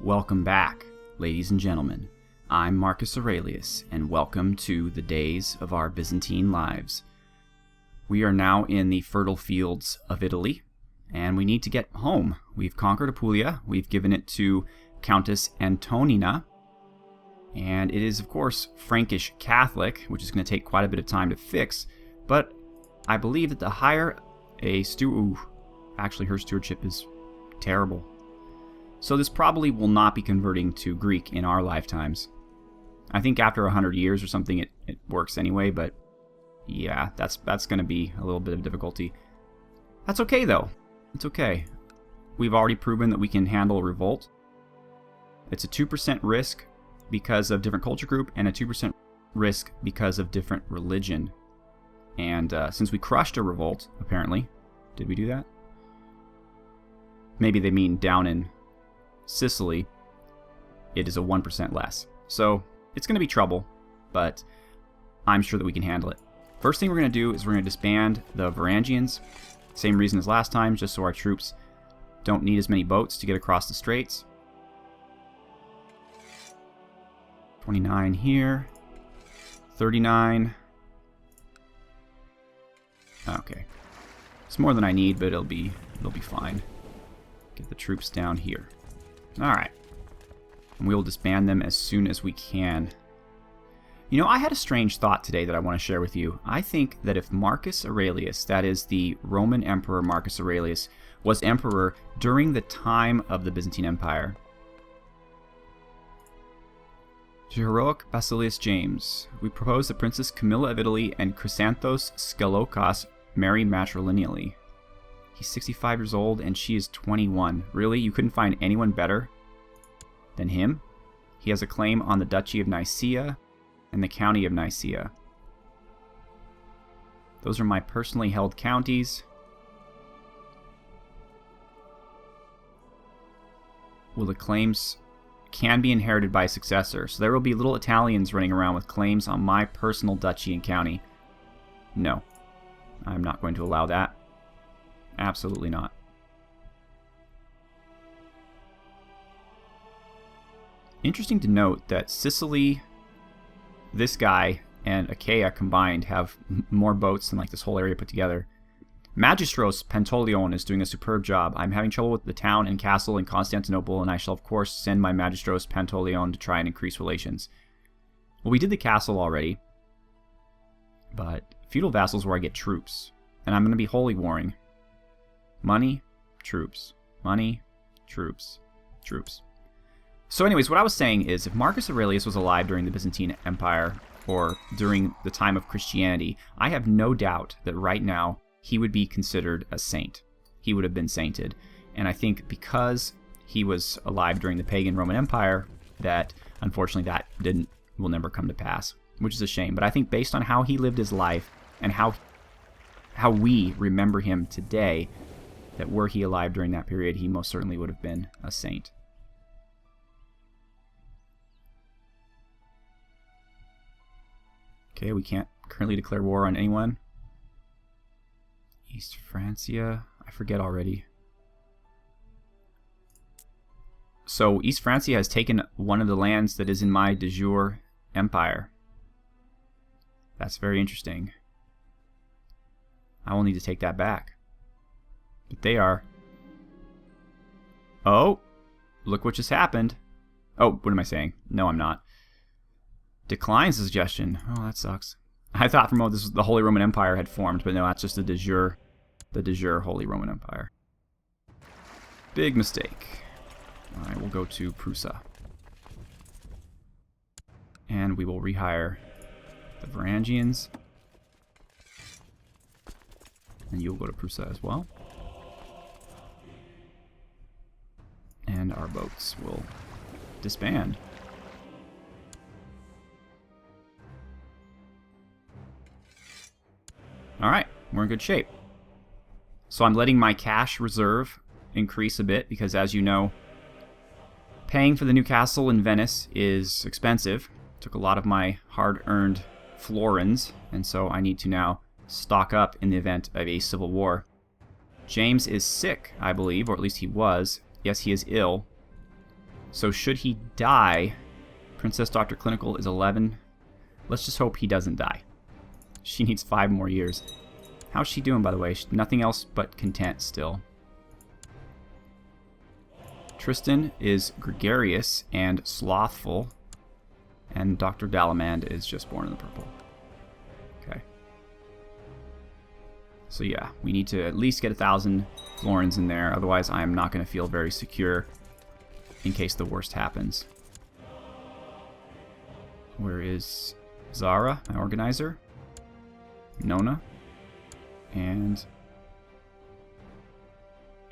Welcome back, ladies and gentlemen. I'm Marcus Aurelius, and welcome to the days of our Byzantine lives. We are now in the fertile fields of Italy, and we need to get home. We've conquered Apulia, we've given it to Countess Antonina, and it is, of course, Frankish Catholic, which is going to take quite a bit of time to fix, but I believe that the higher a steward... Actually, her stewardship is terrible. So this probably will not be converting to Greek in our lifetimes. I think after 100 years or something it works anyway, but yeah, that's going to be a little bit of difficulty. That's okay though. It's okay. We've already proven that we can handle a revolt. It's a 2% risk because of different culture group and a 2% risk because of different religion. And since we crushed a revolt, apparently, did we do that? Maybe they mean down in Sicily, it is a 1% less. So it's going to be trouble, but I'm sure that we can handle it. First thing we're going to do is we're going to disband the Varangians. Same reason as last time, just so our troops don't need as many boats to get across the straits. 29 here. 39. Okay. It's more than I need, but it'll be fine. Get the troops down here. Alright. And we will disband them as soon as we can. You know, I had a strange thought today that I want to share with you. I think that if Marcus Aurelius, that is the Roman Emperor Marcus Aurelius, was emperor during the time of the Byzantine Empire. To heroic Basilius James, we propose that Princess Camilla of Italy and Chrysanthos Skalokos marry matrilineally. He's 65 years old and she is 21. Really? You couldn't find anyone better than him? He has a claim on the Duchy of Nicaea and the County of Nicaea. Those are my personally held counties. Well, the claims can be inherited by a successor. So there will be little Italians running around with claims on my personal duchy and county. No. I'm not going to allow that. Absolutely not. Interesting to note that Sicily, this guy, and Achaia combined have more boats than like this whole area put together. Magistros Pantolion is doing a superb job. I'm having trouble with the town and castle in Constantinople, and I shall of course send my Magistros Pantolion to try and increase relations. Well, we did the castle already, but feudal vassals where I get troops, and I'm going to be holy warring. Money, troops. Money, troops. Troops. So anyways, what I was saying is, if Marcus Aurelius was alive during the Byzantine Empire, or during the time of Christianity, I have no doubt that right now he would be considered a saint. He would have been sainted. And I think because he was alive during the pagan Roman Empire, that unfortunately that will never come to pass, which is a shame. But I think based on how he lived his life and how we remember him today, that were he alive during that period, he most certainly would have been a saint. Okay, we can't currently declare war on anyone. East Francia, I forget already. So East Francia has taken one of the lands that is in my de jure empire. That's very interesting. I will need to take that back. But they are... Oh! Look what just happened. Oh, what am I saying? No, I'm not. Declines the suggestion. Oh, that sucks. I thought for a moment this was the Holy Roman Empire had formed, but no, that's just the de jure Holy Roman Empire. Big mistake. Alright, we'll go to Prusa. And we will rehire the Varangians. And you'll go to Prusa as well. And our boats will disband. Alright, we're in good shape. So I'm letting my cash reserve increase a bit because, as you know, paying for the new castle in Venice is expensive. Took a lot of my hard-earned florins, and so I need to now stock up in the event of a civil war. James is sick, I believe, or at least he was. Yes, he is ill. So should he die, Princess Dr. Clinical is 11. Let's just hope he doesn't die. She needs 5 more years. How's she doing, by the way? Nothing else but content still. Tristan is gregarious and slothful. And Dr. Dalamand is just born in the purple. Okay. So yeah, we need to at least get 1,000 florins in there. Otherwise, I am not going to feel very secure in case the worst happens. Where is Zara, my organizer? Nona. And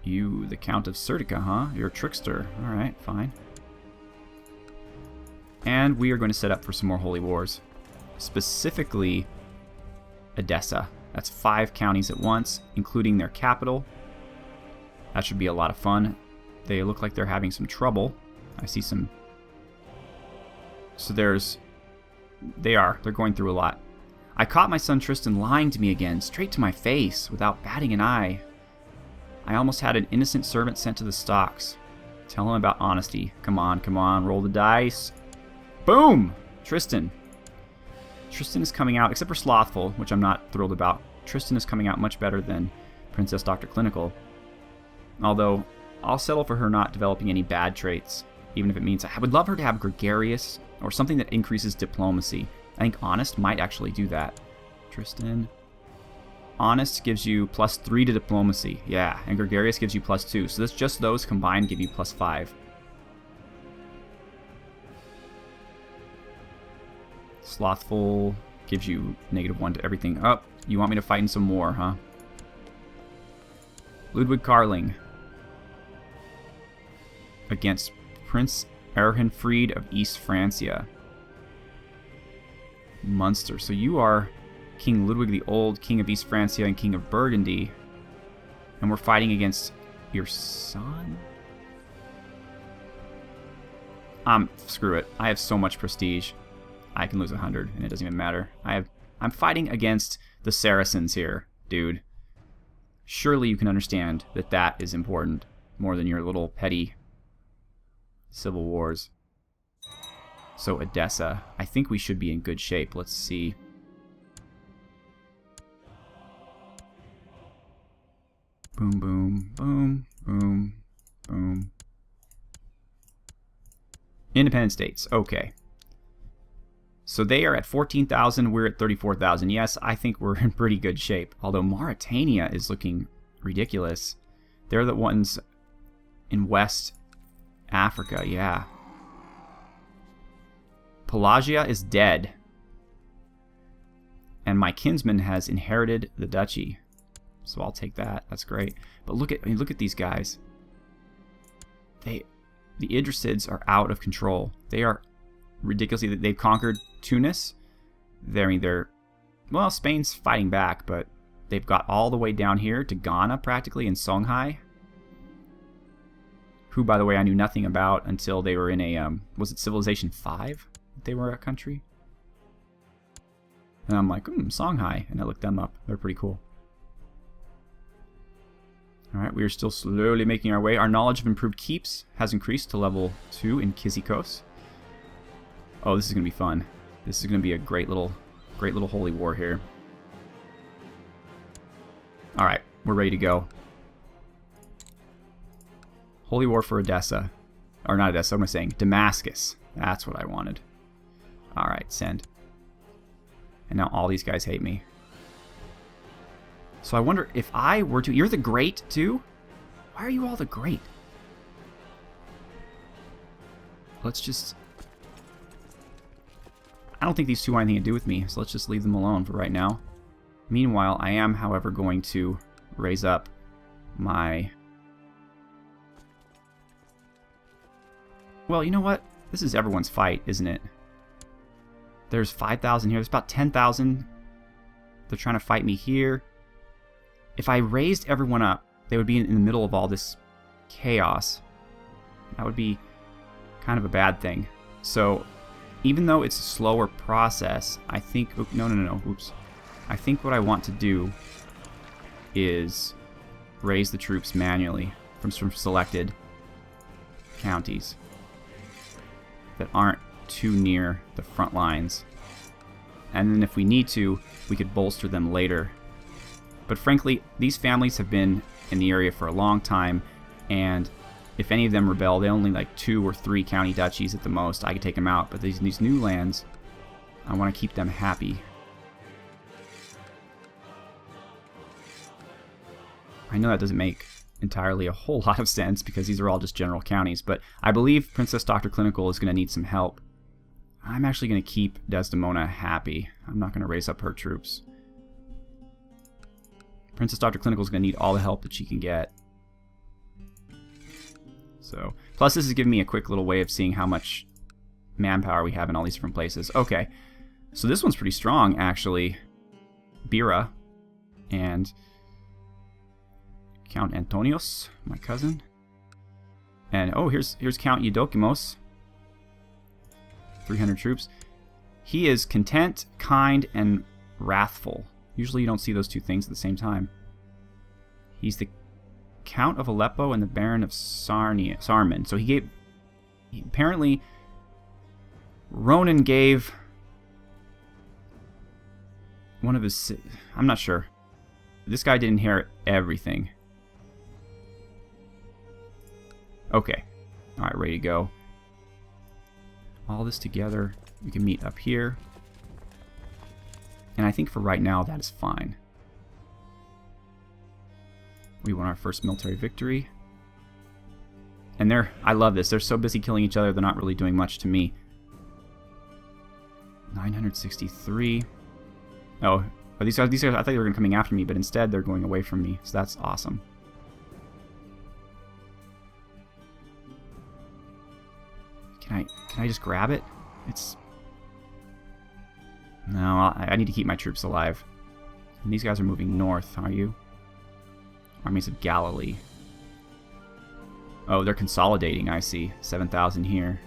you, the Count of Serdica, huh? You're a trickster. Alright, fine. And we are going to set up for some more holy wars. Specifically, Edessa. That's 5 counties at once, including their capital. That should be a lot of fun. They look like they're having some trouble. I see some... So there's... They're going through a lot. I caught my son Tristan lying to me again, straight to my face, without batting an eye. I almost had an innocent servant sent to the stocks. Tell him about honesty. Come on, roll the dice. Boom! Tristan. Tristan is coming out, except for Slothful, which I'm not thrilled about. Tristan is coming out much better than Princess Dr. Clinical. Although, I'll settle for her not developing any bad traits, even if it means I would love her to have gregarious, or something that increases diplomacy. I think Honest might actually do that. Tristan. Honest gives you +3 to diplomacy. Yeah, and Gregarious gives you +2. So just those combined give you +5. Slothful gives you -1 to everything. Oh, you want me to fight in some more, huh? Ludwig Carling. Against Prince Erhenfried of East Francia. Munster. So you are King Ludwig the Old, King of East Francia, and King of Burgundy. And we're fighting against your son? Screw it. I have so much prestige. I can lose 100, and it doesn't even matter. I'm fighting against the Saracens here, dude. Surely you can understand that that is important more than your little petty civil wars. So Edessa. I think we should be in good shape. Let's see. Boom, boom, boom, boom, boom. Independent states. Okay. So they are at 14,000. We're at 34,000. Yes, I think we're in pretty good shape. Although Mauritania is looking ridiculous. They're the ones in West Africa. Yeah. Pelagia is dead. And my kinsman has inherited the duchy. So I'll take that. That's great. But look at these guys. The Idrisids are out of control. They are ridiculously... They've conquered Tunis. Well, Spain's fighting back, but they've got all the way down here to Ghana, practically, in Songhai. Who, by the way, I knew nothing about until they were in a... was it Civilization 5? They were a country? And I'm like, Songhai. And I looked them up. They're pretty cool. Alright, we are still slowly making our way. Our knowledge of improved keeps has increased to level 2 in Kizikos. Oh, this is going to be fun. This is going to be a great little holy war here. Alright, we're ready to go. Holy war for Edessa. Or not Edessa, what am I saying? Damascus. That's what I wanted. Alright, send. And now all these guys hate me. So I wonder if I were to... You're the Great, too? Why are you all the Great? Let's just... I don't think these two want anything to do with me, so let's just leave them alone for right now. Meanwhile, I am, however, going to raise up my... Well, you know what? This is everyone's fight, isn't it? There's 5,000 here. There's about 10,000. They're trying to fight me here. If I raised everyone up, they would be in the middle of all this chaos. That would be kind of a bad thing. So, even though it's a slower process, I think... No. Oops. I think what I want to do is raise the troops manually from selected counties. that aren't too near the front lines. And then if we need to, we could bolster them later. But frankly, these families have been in the area for a long time, and if any of them rebel, they only like 2 or 3 county duchies at the most. I could take them out, but these new lands, I want to keep them happy. I know that doesn't make entirely a whole lot of sense because these are all just general counties, but I believe Princess Dr. Clinical is going to need some help. I'm actually going to keep Desdemona happy. I'm not going to raise up her troops. Princess Dr. Clinical is going to need all the help that she can get. So, plus this is giving me a quick little way of seeing how much manpower we have in all these different places. Okay, so this one's pretty strong, actually. Bira and Count Antonios, my cousin. And, oh, here's Count Eudokimos. 300 troops. He is content, kind, and wrathful. Usually you don't see those two things at the same time. He's the Count of Aleppo and the Baron of Sarman. So apparently, Ronan gave one of his... I'm not sure. This guy didn't inherit everything. Okay. Alright, ready to go. All this together, we can meet up here. And I think for right now, that is fine. We won our first military victory. And I love this. They're so busy killing each other, they're not really doing much to me. 963. Oh, these guys, I thought they were going to be coming after me, but instead they're going away from me. So that's awesome. Can I just grab it? No, I need to keep my troops alive. And these guys are moving north, are you? Armies of Galilee. Oh, they're consolidating, I see. 7,000 here.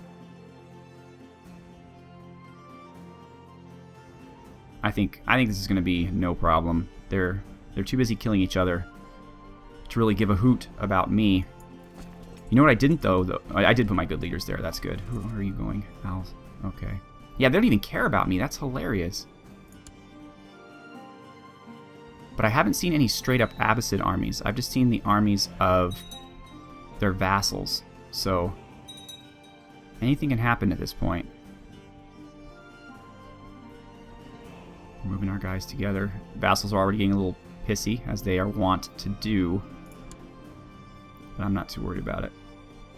I think this is going to be no problem. They're too busy killing each other to really give a hoot about me. You know what I didn't, though? I did put my good leaders there. That's good. Where are you going? Al? Okay. Yeah, they don't even care about me. That's hilarious. But I haven't seen any straight-up Abbasid armies. I've just seen the armies of their vassals. So, anything can happen at this point. We're moving our guys together. Vassals are already getting a little pissy, as they are wont to do. But I'm not too worried about it.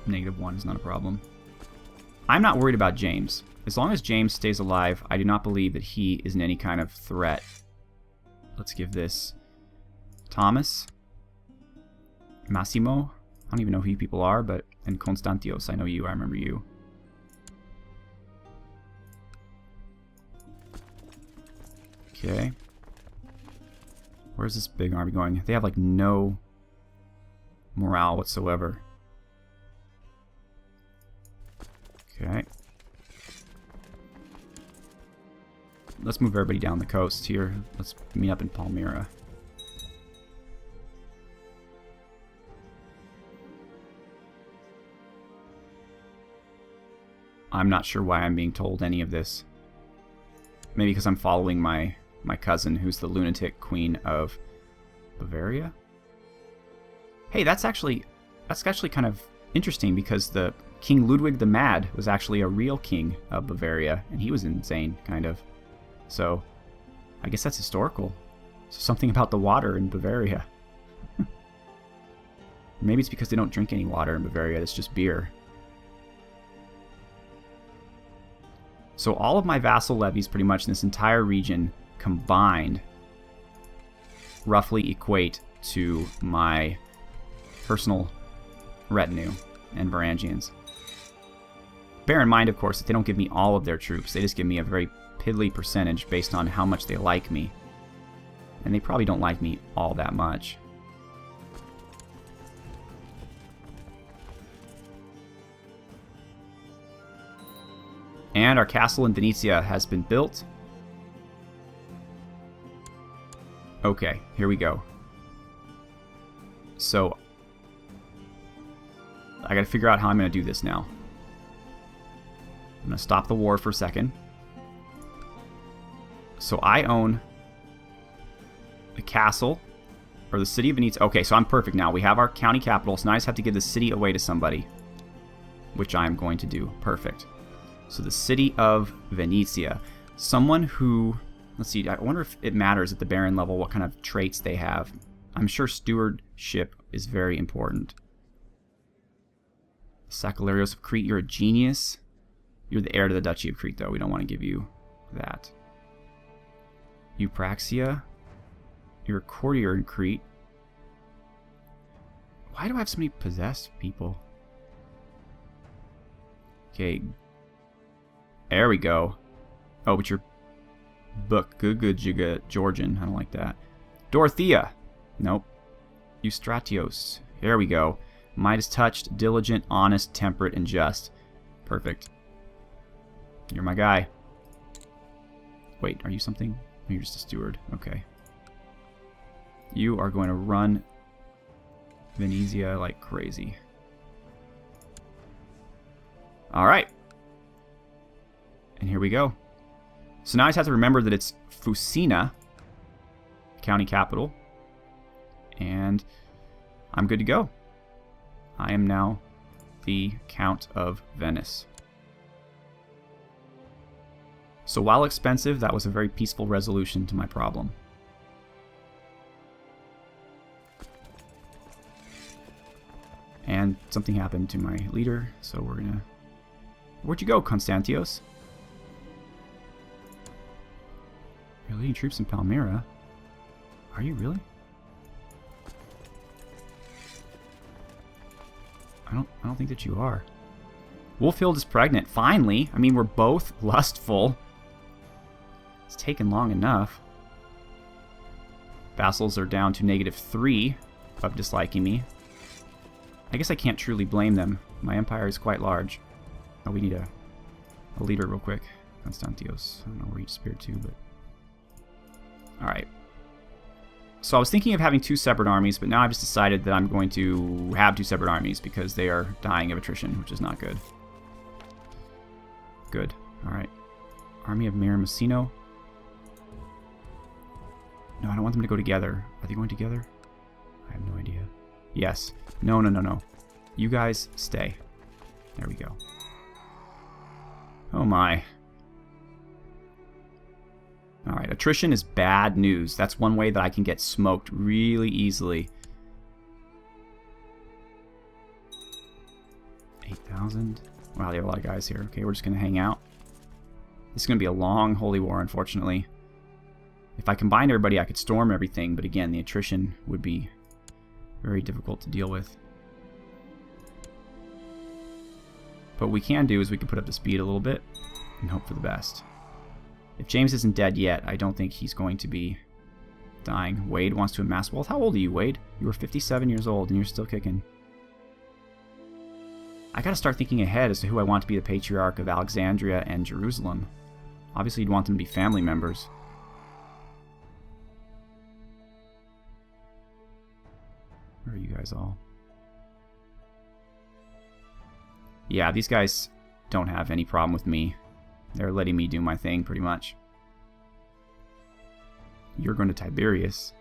-1 is not a problem. I'm not worried about James. As long as James stays alive, I do not believe that he is in any kind of threat. Let's give this Thomas, Massimo, I don't even know who you people are, and Constantios, I know you, I remember you. Okay. Where's this big army going? They have like no morale whatsoever. Okay. Let's move everybody down the coast here. Let's meet up in Palmyra. I'm not sure why I'm being told any of this. Maybe because I'm following my cousin, who's the lunatic queen of Bavaria. Hey, that's actually kind of interesting, because the King Ludwig the Mad was actually a real king of Bavaria, and he was insane, kind of. So, I guess that's historical. So something about the water in Bavaria. Maybe it's because they don't drink any water in Bavaria, it's just beer. So all of my vassal levies pretty much in this entire region combined roughly equate to my personal retinue and Varangians. Bear in mind, of course, that they don't give me all of their troops. They just give me a very piddly percentage based on how much they like me. And they probably don't like me all that much. And our castle in Venetia has been built. Okay, here we go. So, I gotta figure out how I'm gonna do this now. I'm going to stop the war for a second. So I own the castle, or the city of Venezia. Okay, so I'm perfect now. We have our county capital, so now I just have to give the city away to somebody, which I'm going to do. Perfect. So the city of Venezia. Someone who, let's see, I wonder if it matters at the baron level what kind of traits they have. I'm sure stewardship is very important. Sacularios of Crete, you're a genius. You're the heir to the Duchy of Crete, though. We don't want to give you that. Eupraxia, you're a courtier in Crete. Why do I have so many possessed people? Okay. There we go. Oh, but you're Georgian. I don't like that. Dorothea. Nope. Eustratios. There we go. Midas touched, diligent, honest, temperate, and just. Perfect. You're my guy. Wait, are you something? You're just a steward. Okay. You are going to run Venezia like crazy. Alright. And here we go. So now I just have to remember that it's Fusina, county capital. And I'm good to go. I am now the Count of Venice. So while expensive, that was a very peaceful resolution to my problem. And something happened to my leader, so we're gonna... Where'd you go, Constantios? You're leading troops in Palmyra? Are you really? I don't think that you are. Wolfhild is pregnant. Finally! I mean, we're both lustful. It's taken long enough. Vassals are down to -3 of disliking me. I guess I can't truly blame them. My empire is quite large. Oh, we need a leader real quick. Constantios. I don't know where he disappeared to, but... Alright. So I was thinking of having 2 separate armies, but now I've just decided that I'm going to have 2 separate armies because they are dying of attrition, which is not good. Good. Alright. Army of Miramisino. No, I don't want them to go together. Are they going together? I have no idea. Yes. No, no, no, no. You guys stay. There we go. Oh my. Alright, attrition is bad news. That's one way that I can get smoked really easily. 8,000. Wow, they have a lot of guys here. Okay, we're just going to hang out. This is going to be a long holy war, unfortunately. If I combined everybody, I could storm everything, but again, the attrition would be very difficult to deal with. But what we can do is we can put up the speed a little bit and hope for the best. If James isn't dead yet, I don't think he's going to be dying. Wade wants to amass wealth. How old are you, Wade? You were 57 years old and you're still kicking. I gotta start thinking ahead as to who I want to be the Patriarch of Alexandria and Jerusalem. Obviously, you'd want them to be family members. Where are you guys all? Yeah, these guys don't have any problem with me. They're letting me do my thing, pretty much. You're going to Tiberias.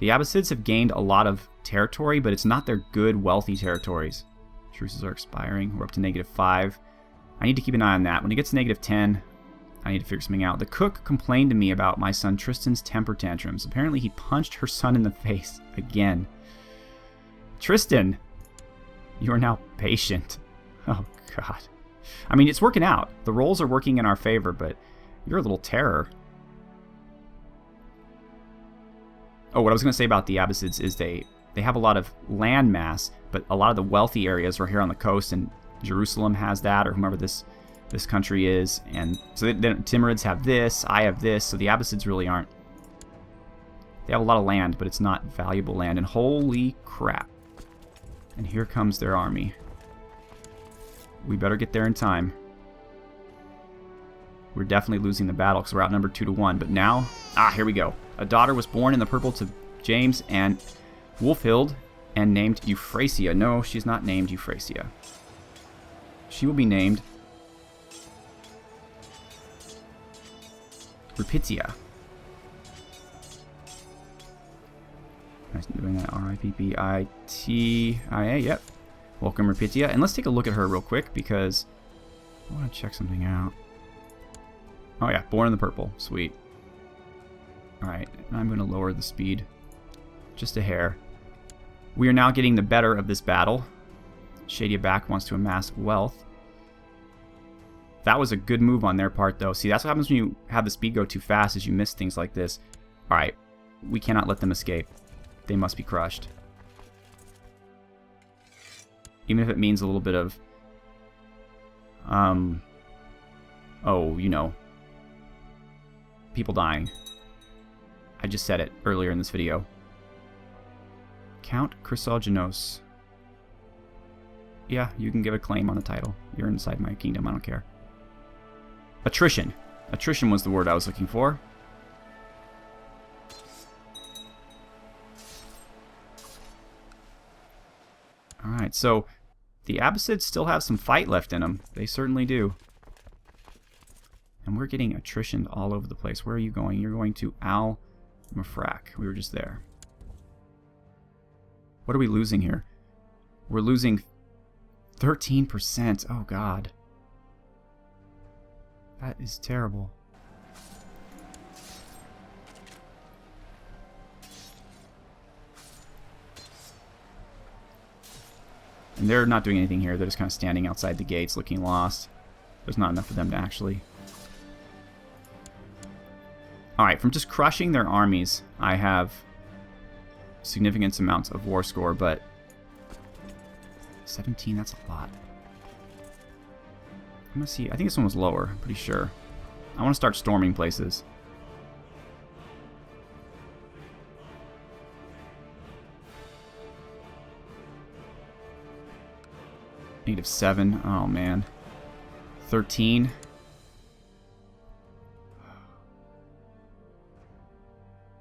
The Abbasids have gained a lot of territory, but it's not their good, wealthy territories. Truces are expiring. We're up to -5. I need to keep an eye on that. When it gets to -10, I need to figure something out. The cook complained to me about my son Tristan's temper tantrums. Apparently he punched her son in the face again. Tristan, you are now patient. Oh, God. I mean, it's working out. The rolls are working in our favor, but you're a little terror. Oh, what I was going to say about the Abbasids is they have a lot of land mass, but a lot of the wealthy areas are here on the coast, and Jerusalem has that, or whomever this country is. And so the Timurids have this, I have this, so the Abbasids really aren't. They have a lot of land, but it's not valuable land, and holy crap. And here comes their army. We better get there in time. We're definitely losing the battle because we're outnumbered 2-1, but now, here we go. A daughter was born in the purple to James and Wolfhild, and named Euphrasia. No, she's not named Euphrasia. She will be named Ripitia. Nice doing that. R-I-P-P-I-T-I-A. Yep. Welcome, Ripitia. And let's take a look at her real quick because I want to check something out. Oh, yeah. Born in the purple. Sweet. Alright. I'm going to lower the speed just a hair. We are now getting the better of this battle. Shadia Back wants to amass wealth. That was a good move on their part, though. See, that's what happens when you have the speed go too fast, is you miss things like this. Alright. We cannot let them escape. They must be crushed. Even if it means a little bit of... oh, you know. People dying. I just said it earlier in this video. Count Chrysogenos. Yeah, you can give a claim on the title. You're inside my kingdom, I don't care. Attrition. Attrition was the word I was looking for. Alright, so the Abbasids still have some fight left in them. They certainly do. And we're getting attrition all over the place. Where are you going? You're going to Al-Mafraq. We were just there. What are we losing here? We're losing 13%. Oh, God. That is terrible. And they're not doing anything here. They're just kind of standing outside the gates looking lost. There's not enough of them to actually... Alright, from just crushing their armies, I have significant amounts of war score, but 17, that's a lot. I'm gonna see, I think this one was lower, I'm pretty sure. I want to start storming places. -7, oh man. 13.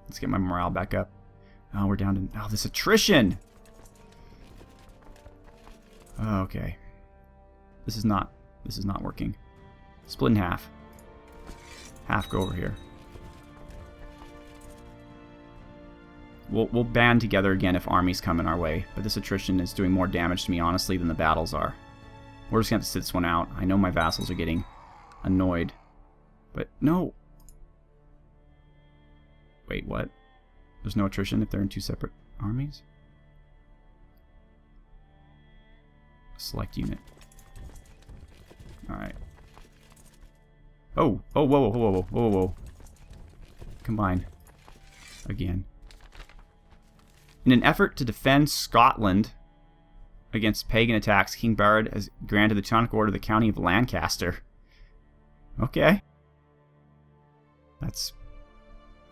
Let's get my morale back up. Oh, we're down to... Oh, this attrition! Oh, okay. This is not working. Split in half. Half go over here. We'll band together again if armies come in our way, but this attrition is doing more damage to me, honestly, than the battles are. We're just going to have to sit this one out. I know my vassals are getting annoyed. But, no! Wait, what? There's no attrition if they're in two separate armies? Select unit. Alright. Oh! Oh, whoa, whoa, whoa, whoa, whoa, whoa. Combine. Again. In an effort to defend Scotland against pagan attacks, King Barad has granted the Teutonic Order the county of Lancaster. Okay. That's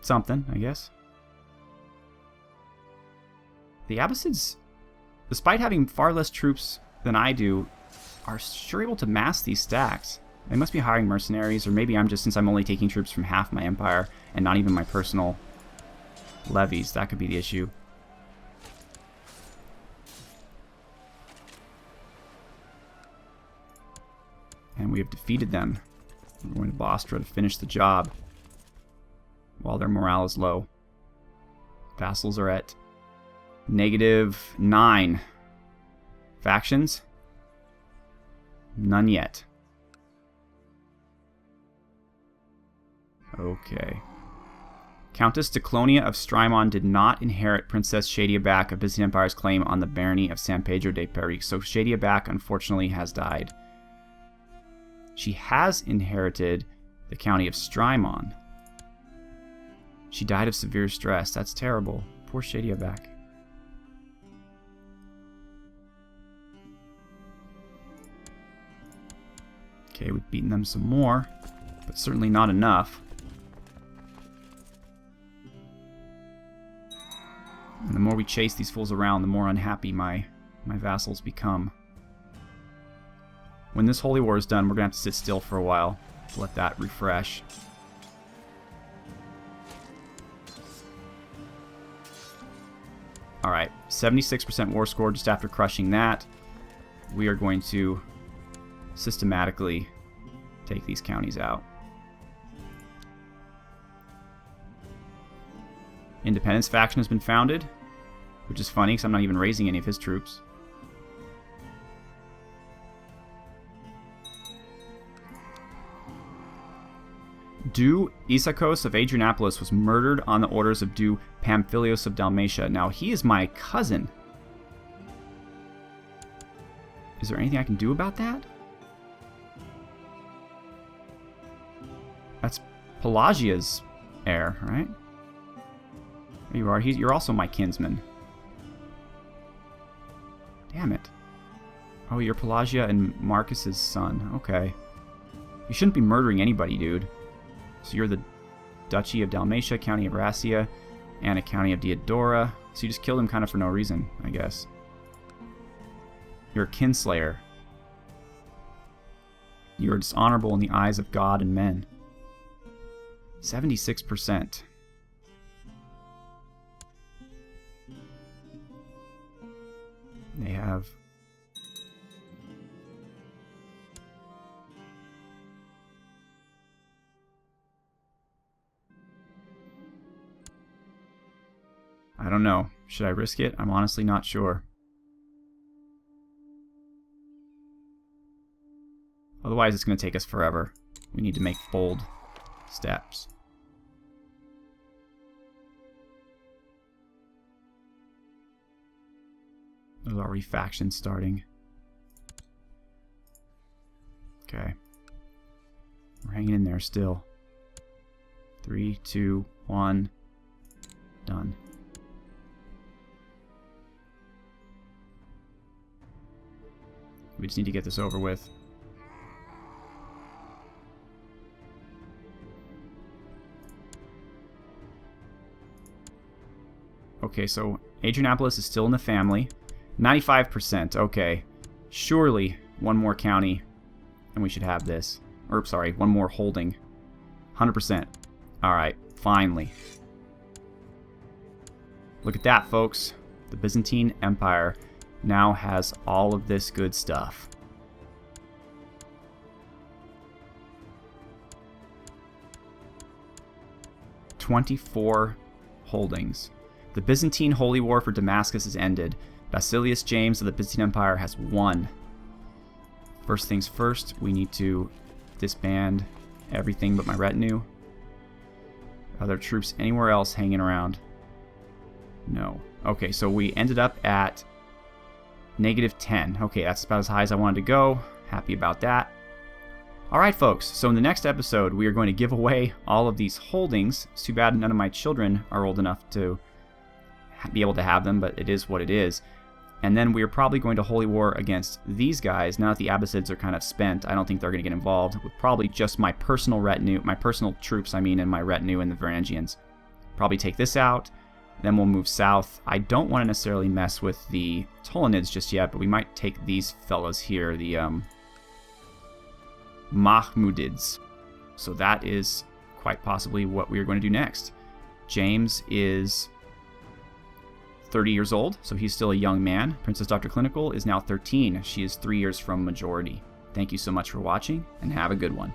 something, I guess. The Abbasids, despite having far less troops than I do, are sure able to mass these stacks. They must be hiring mercenaries, or maybe I'm just, since I'm only taking troops from half my empire and not even my personal levies, that could be the issue. And we have defeated them. We're going to Bostra to finish the job while their morale is low. Vassals are at -9. Factions? None yet. Okay. Countess Declonia of Strymon did not inherit Princess Shadia Back of Byzantine Empire's claim on the barony of San Pedro de Paris, so Shadia Back unfortunately has died. She has inherited the county of Strymon. She died of severe stress. That's terrible. Poor Shadia Back. Okay, we've beaten them some more, but certainly not enough. And the more we chase these fools around, the more unhappy my vassals become. When this holy war is done, we're going to have to sit still for a while to let that refresh. Alright, 76% war score just after crushing that. We are going to systematically take these counties out. Independence faction has been founded, which is funny because I'm not even raising any of his troops. Duke Isakos of Adrianopolis was murdered on the orders of Duke Pamphilios of Dalmatia. Now, he is my cousin. Is there anything I can do about that? That's Pelagia's heir, right? There you are. You're also my kinsman. Damn it. Oh, you're Pelagia and Marcus's son. Okay. You shouldn't be murdering anybody, dude. So you're the Duchy of Dalmatia, County of Rasia, and a County of Diodora. So you just killed him kind of for no reason, I guess. You're a kinslayer. You are dishonorable in the eyes of God and men. 76%. They have... I don't know. Should I risk it? I'm honestly not sure. Otherwise, it's going to take us forever. We need to make bold steps. There's already factions starting. Okay. We're hanging in there still. 3, 2, 1. Done. We just need to get this over with. Okay, so Adrianopolis is still in the family. 95%, okay. Surely one more county and we should have this. Or, sorry, one more holding. 100%. Alright, finally. Look at that, folks. The Byzantine Empire now has all of this good stuff. "24 holdings. The Byzantine Holy War for Damascus has ended. Basilius James of the Byzantine Empire has won. First things first, we need to disband everything but my retinue. Are there troops anywhere else hanging around? No. Okay, so we ended up at -10. Okay, that's about as high as I wanted to go. Happy about that. Alright, folks, so in the next episode, we are going to give away all of these holdings. It's too bad none of my children are old enough to be able to have them, but it is what it is. And then we are probably going to holy war against these guys. Now that the Abbasids are kind of spent, I don't think they're going to get involved, with probably just my personal retinue, my personal troops, I mean, and my retinue and the Varangians. Probably take this out. Then we'll move south. I don't want to necessarily mess with the Ptolemids just yet, but we might take these fellas here, the Mahmudids. So that is quite possibly what we are going to do next. James is 30 years old, so he's still a young man. Princess Dr. Clinical is now 13. She is 3 years from majority. Thank you so much for watching, and have a good one.